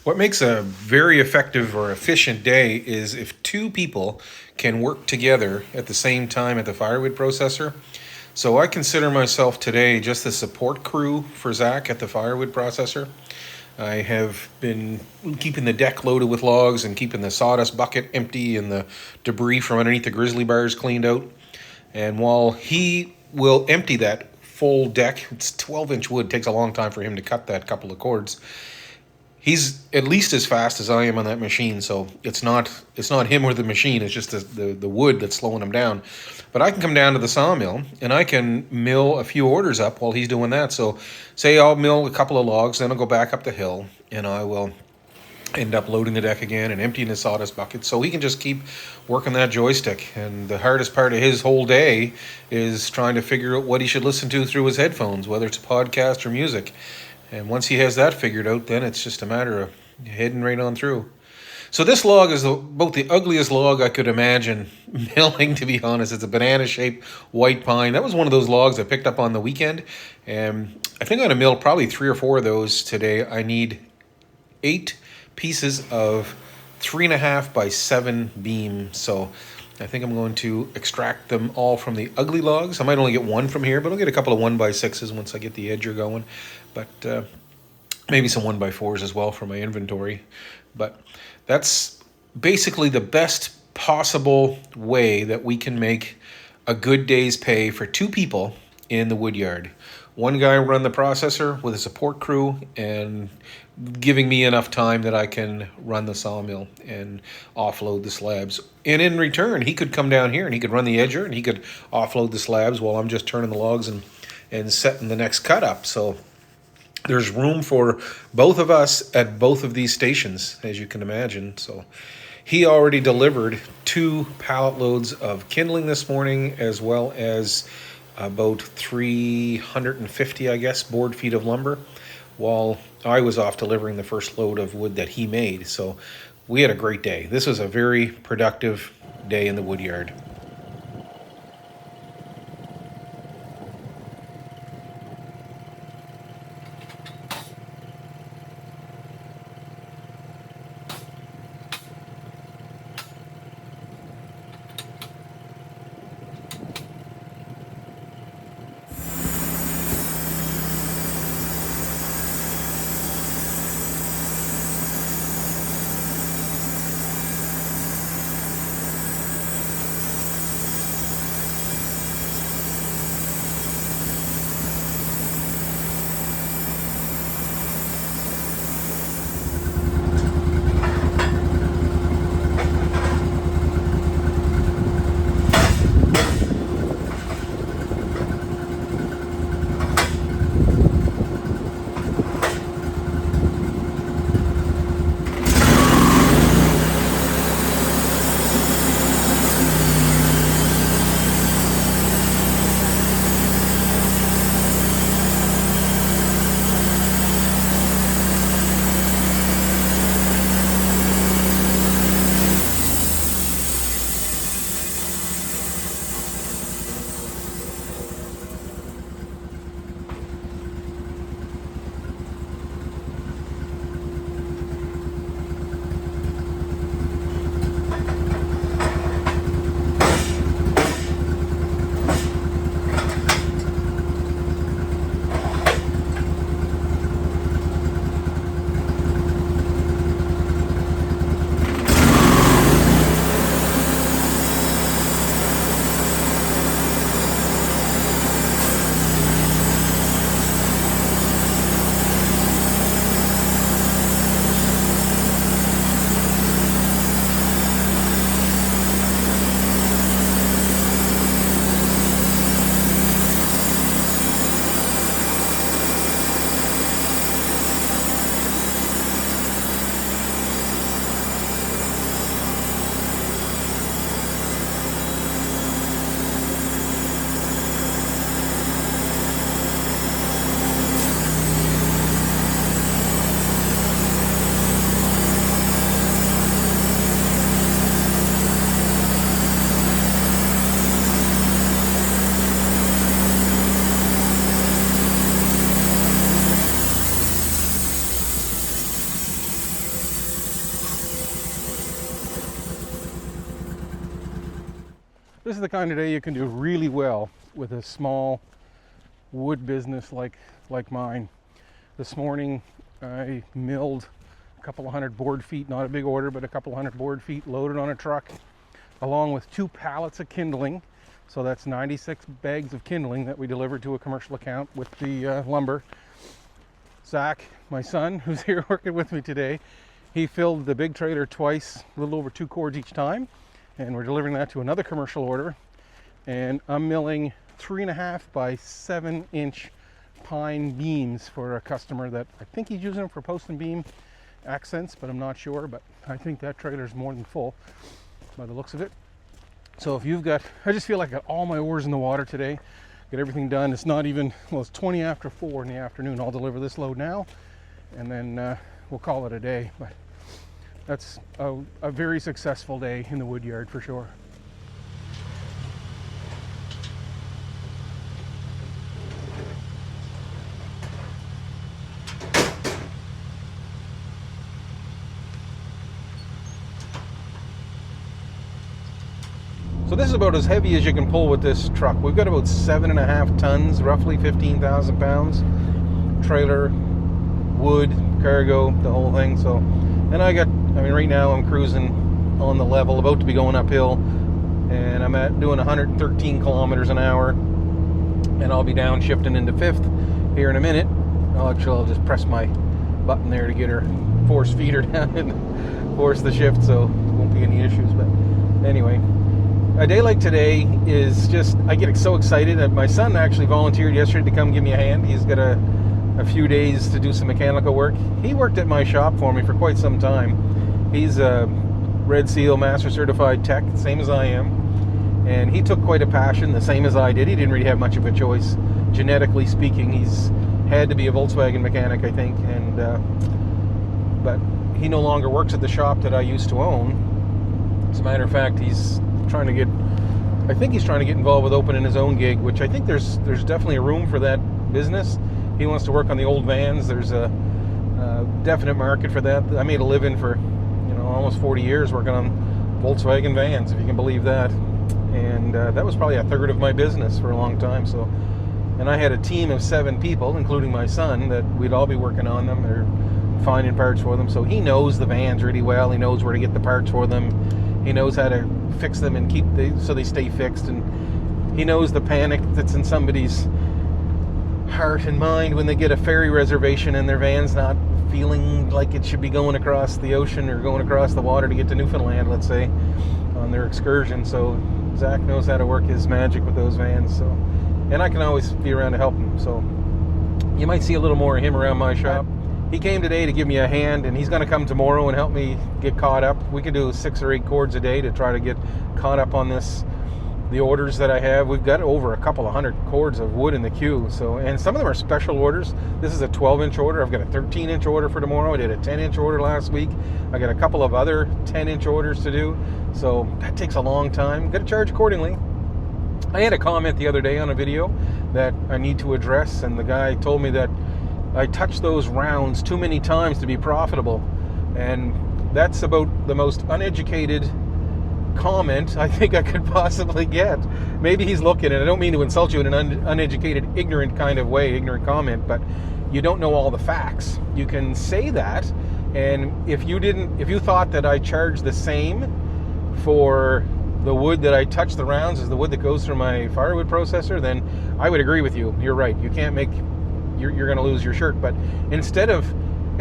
What makes a very effective or efficient day is if two people can work together at the same time at the firewood processor. So I consider myself today just the support crew for Zach at the firewood processor. I have been keeping the deck loaded with logs and keeping the sawdust bucket empty and the debris from underneath the grizzly bars cleaned out. And while he will empty that full deck, it's 12-inch wood, takes a long time for him to cut that couple of cords. He's at least as fast as I am on that machine, so it's not him or the machine. It's just the wood that's slowing him down. But I can come down to the sawmill and I can mill a few orders up while he's doing that. So, say I'll mill a couple of logs, then I'll go back up the hill and I will end up loading the deck again and emptying the sawdust bucket. So he can just keep working that joystick. And the hardest part of his whole day is trying to figure out what he should listen to through his headphones, whether it's a podcast or music. And once he has that figured out, then it's just a matter of heading right on through. So this log is about the ugliest log I could imagine milling, to be honest. It's a banana-shaped white pine. That was one of those logs I picked up on the weekend. And I think I'm going to mill probably 3 or 4 of those today. I need 8 pieces of 3.5 by 7 beam. So I think I'm going to extract them all from the ugly logs. I might only get one from here, but I'll get a couple of 1x6s once I get the edger going. But maybe some 1x4s as well for my inventory. But that's basically the best possible way that we can make a good day's pay for 2 people in the woodyard. One guy run the processor with a support crew and giving me enough time that I can run the sawmill and offload the slabs. And in return, he could come down here and he could run the edger and he could offload the slabs while I'm just turning the logs and setting the next cut up. So there's room for both of us at both of these stations, as you can imagine. So he already delivered 2 pallet loads of kindling this morning, as well as about 350, I guess, board feet of lumber, while I was off delivering the first load of wood that he made. So we had a great day. This was a very productive day in the woodyard. is the kind of day you can do really well with a small wood business like mine. This morning I milled a couple of hundred board feet, not a big order, but a couple of hundred board feet loaded on a truck, along with 2 pallets of kindling. So that's 96 bags of kindling that we delivered to a commercial account with the lumber. Zach, my son, who's here working with me today, he filled the big trailer twice, a little over 2 cords each time, and we're delivering that to another commercial order. And I'm milling 3.5 by 7-inch pine beams for a customer that I think he's using them for post and beam accents, but I'm not sure. But I think that trailer's more than full by the looks of it. So if you've got, I just feel like I got all my oars in the water today, get everything done. It's not even, well, it's 20 after 4 in the afternoon. I'll deliver this load now, and then we'll call it a day. But that's a very successful day in the wood yard for sure. So this is about as heavy as you can pull with this truck. We've got about 7.5 tons, roughly 15,000 pounds. Trailer, wood, cargo, the whole thing. So, and right now I'm cruising on the level, about to be going uphill, and I'm doing 113 kilometers an hour, and I'll be downshifting into 5th here in a minute. I'll just press my button there to get her, force feed her down and force the shift, so won't be any issues. But anyway, a day like today is just, I get so excited. My son actually volunteered yesterday to come give me a hand. He's got a few days to do some mechanical work. He worked at my shop for me for quite some time. He's a Red Seal Master Certified Tech, same as I am. And he took quite a passion, the same as I did. He didn't really have much of a choice. Genetically speaking, he's had to be a Volkswagen mechanic, I think. But he no longer works at the shop that I used to own. As a matter of fact, he's trying to get involved with opening his own gig, which I think there's definitely a room for that business. He wants to work on the old vans. There's a definite market for that. I made a living for almost 40 years working on Volkswagen vans, if you can believe that. And that was probably a third of my business for a long time. So, and I had a team of 7 people, including my son, that we'd all be working on them or finding parts for them. So he knows the vans really well. He knows where to get the parts for them. He knows how to fix them and so they stay fixed. And he knows the panic that's in somebody's heart and mind when they get a ferry reservation and their van's not feeling like it should be going across the ocean or going across the water to get to Newfoundland, let's say, on their excursion. So Zach knows how to work his magic with those vans. So, and I can always be around to help him. So you might see a little more of him around my shop. He came today to give me a hand, and he's going to come tomorrow and help me get caught up. We can do 6 or 8 cords a day to try to get caught up on the orders that I have. We've got over a couple of hundred cords of wood in the queue. So, and some of them are special orders. This is a 12-inch order. I've got a 13-inch order for tomorrow. I did a 10-inch order last week. I got a couple of other 10-inch orders to do. So that takes a long time. Got to charge accordingly. I had a comment the other day on a video that I need to address, and the guy told me that I touched those rounds too many times to be profitable. And that's about the most uneducated comment I think I could possibly get. Maybe he's looking, and I don't mean to insult you in an uneducated, ignorant kind of way, ignorant comment, but you don't know all the facts. You can say that, and if you thought that I charged the same for the wood that I touch the rounds as the wood that goes through my firewood processor, then I would agree with you. You're right. You can't make, you're going to lose your shirt. But instead of,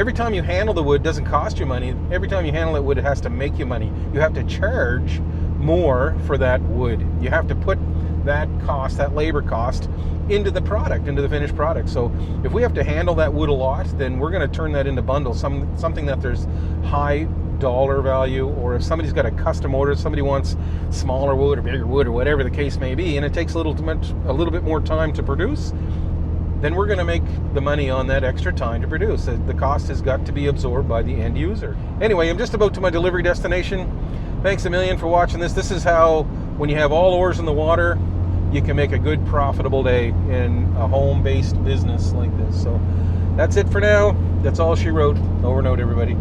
every time you handle the wood doesn't cost you money. Every time you handle that wood, it has to make you money. You have to charge more for that wood. You have to put that cost, that labor cost, into the product, into the finished product. So if we have to handle that wood a lot, then we're going to turn that into bundles, something that there's high dollar value, or if somebody's got a custom order, somebody wants smaller wood or bigger wood or whatever the case may be, and it takes a little bit more time to produce, then we're going to make the money on that extra time to produce. The cost has got to be absorbed by the end user. Anyway, I'm just about to my delivery destination. Thanks a million for watching this. This is how, when you have all oars in the water, you can make a good profitable day in a home-based business like this. So that's it for now. That's all she wrote. Over and out, everybody.